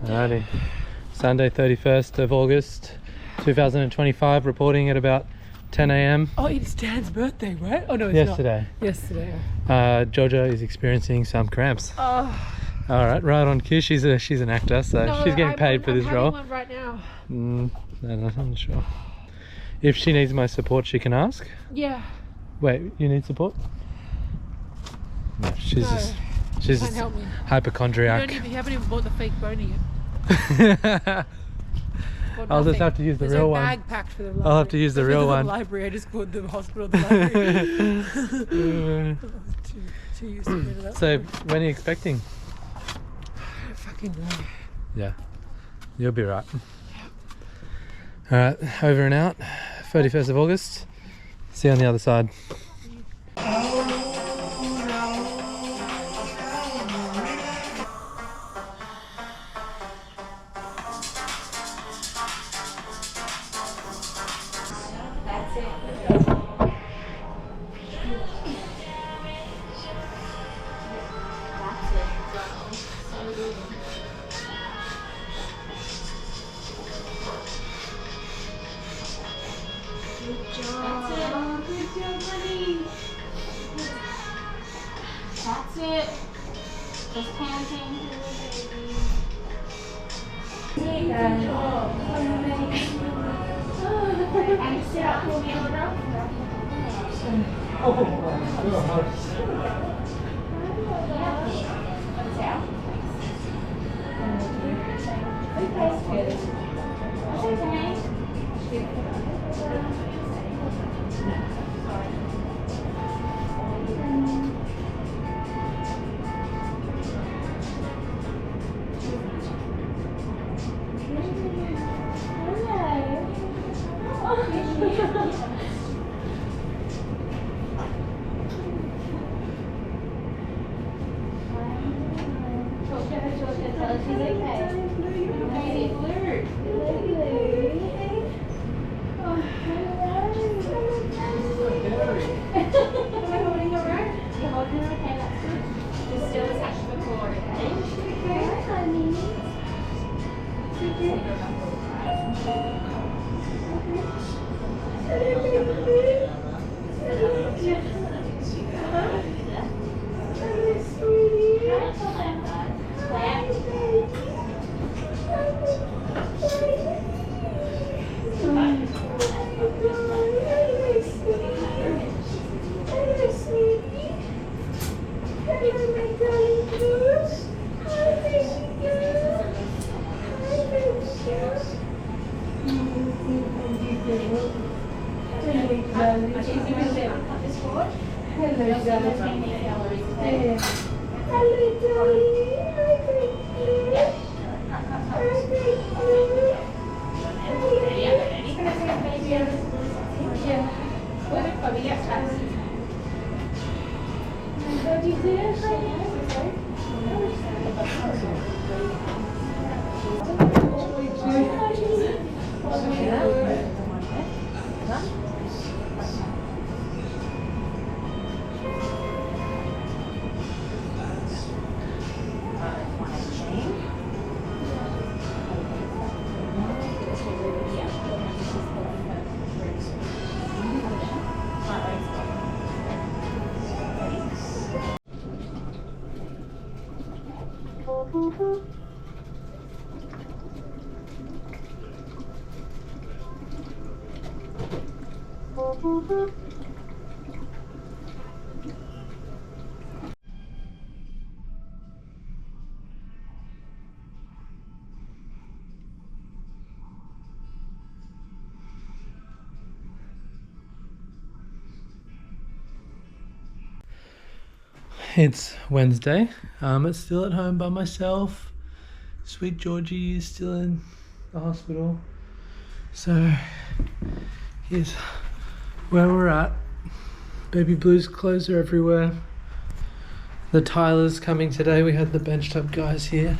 Alrighty. Sunday 31st of August 2025, reporting at about 10 a.m. Oh, it's Dan's birthday, right? Oh no, it's yesterday. not. Yesterday. Jojo is experiencing some cramps. Oh. Alright, right on cue. She's an actor, so No, she's getting paid for this role. I'm having one right now. No, I'm not sure. If she needs my support, she can ask. Yeah. Wait, you need support? No, she's Can't just help me. hypochondriac. You haven't even bought the fake bony yet. I'll just have to use the There's real no one. bag packed for the library. I'll have to use the real one. The library. I just called the hospital the library. too used to go to that. So, when are you expecting? I fucking know. Yeah, you'll be right. Alright, over and out. 31st of August. See you on the other side. That's it. Just panting through the baby. And sit up for me, It's Wednesday. I'm still at home by myself. Sweet Georgie is still in the hospital. So here's where we're at. Baby Blue's clothes are everywhere. The Tyler's coming today. We had the benched up guys here.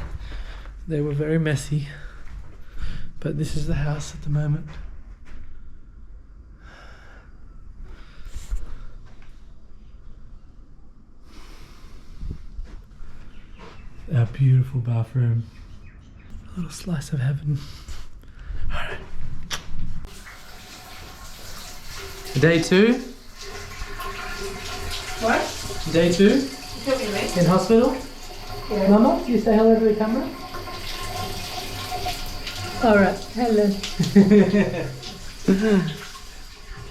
They were very messy. But this is the house at the moment. Our beautiful bathroom. A little slice of heaven. Alright. Day 2. What? Day 2 You told me, mate. in hospital. Yeah. Mama, you say hello to the camera. Alright, hello.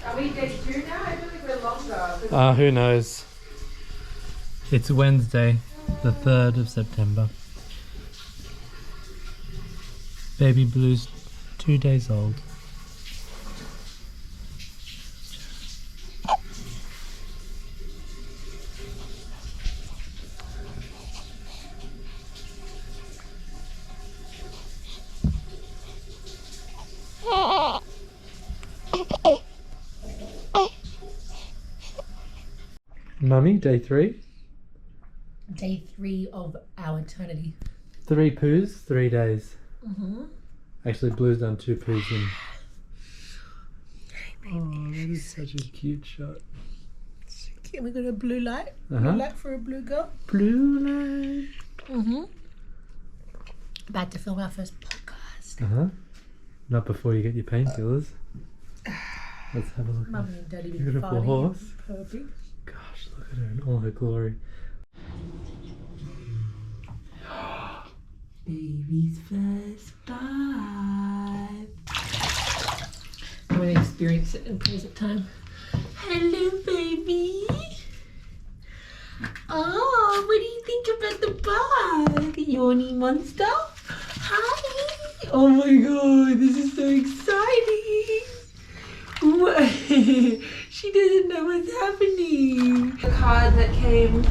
Are we day 2 now? I feel like we're longer. Who knows? It's Wednesday, the 3rd of September. Baby Blue's 2 days old. Mummy, day 3. Day 3 of our eternity. 3 poos, 3 days. Mm-hmm. Actually, Blue's done 2 poos in. Oh, that is such a cute shot. Okay, we got a blue light. Uh-huh. Blue light for a blue girl. Blue light. Mm-hmm. About to film our first podcast. Uh-huh. Not before you get your painkillers. Let's have a look. Mummy and Daddy been Beautiful fighting. horse. Perfect. Gosh, look at her in all her glory. Baby's first vibe. I'm going to experience it in present time. Hello, baby. Oh, what do you think about the bug? Yawny monster? Hi. Oh my god, this is so exciting. What? She doesn't know what's happening. The card that came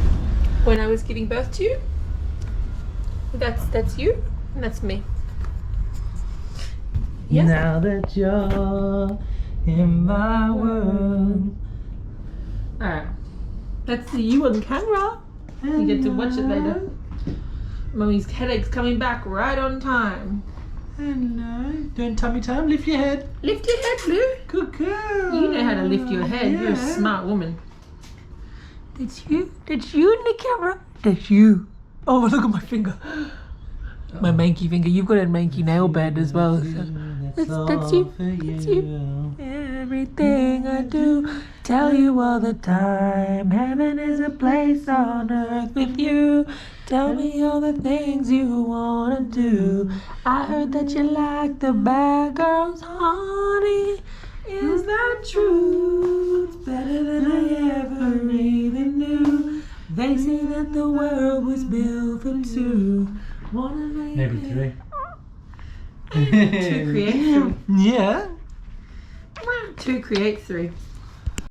when I was giving birth to you. That's you, and that's me. Yeah. Now that you're in my world. Alright. Let's see you on camera. You get to watch it later. Mummy's headache's coming back right on time. Hello. Doing tummy time? Lift your head. Lift your head, Blue. Good girl. You know how to lift your head. You're a Yeah. smart woman. That's you. That's you in the camera. That's you. Oh, look at my finger. My manky finger. You've got a manky nail bed as well. That's you. That's you. Everything I do, tell you all the time. Heaven is a place on earth with you. Tell me all the things you wanna do. I heard that you like the bad girls, honey. Is that true? It's better than I ever even knew. They say that the world was built for two. Wanna make Maybe it 3. 2 create 3. Yeah. 2 create 3.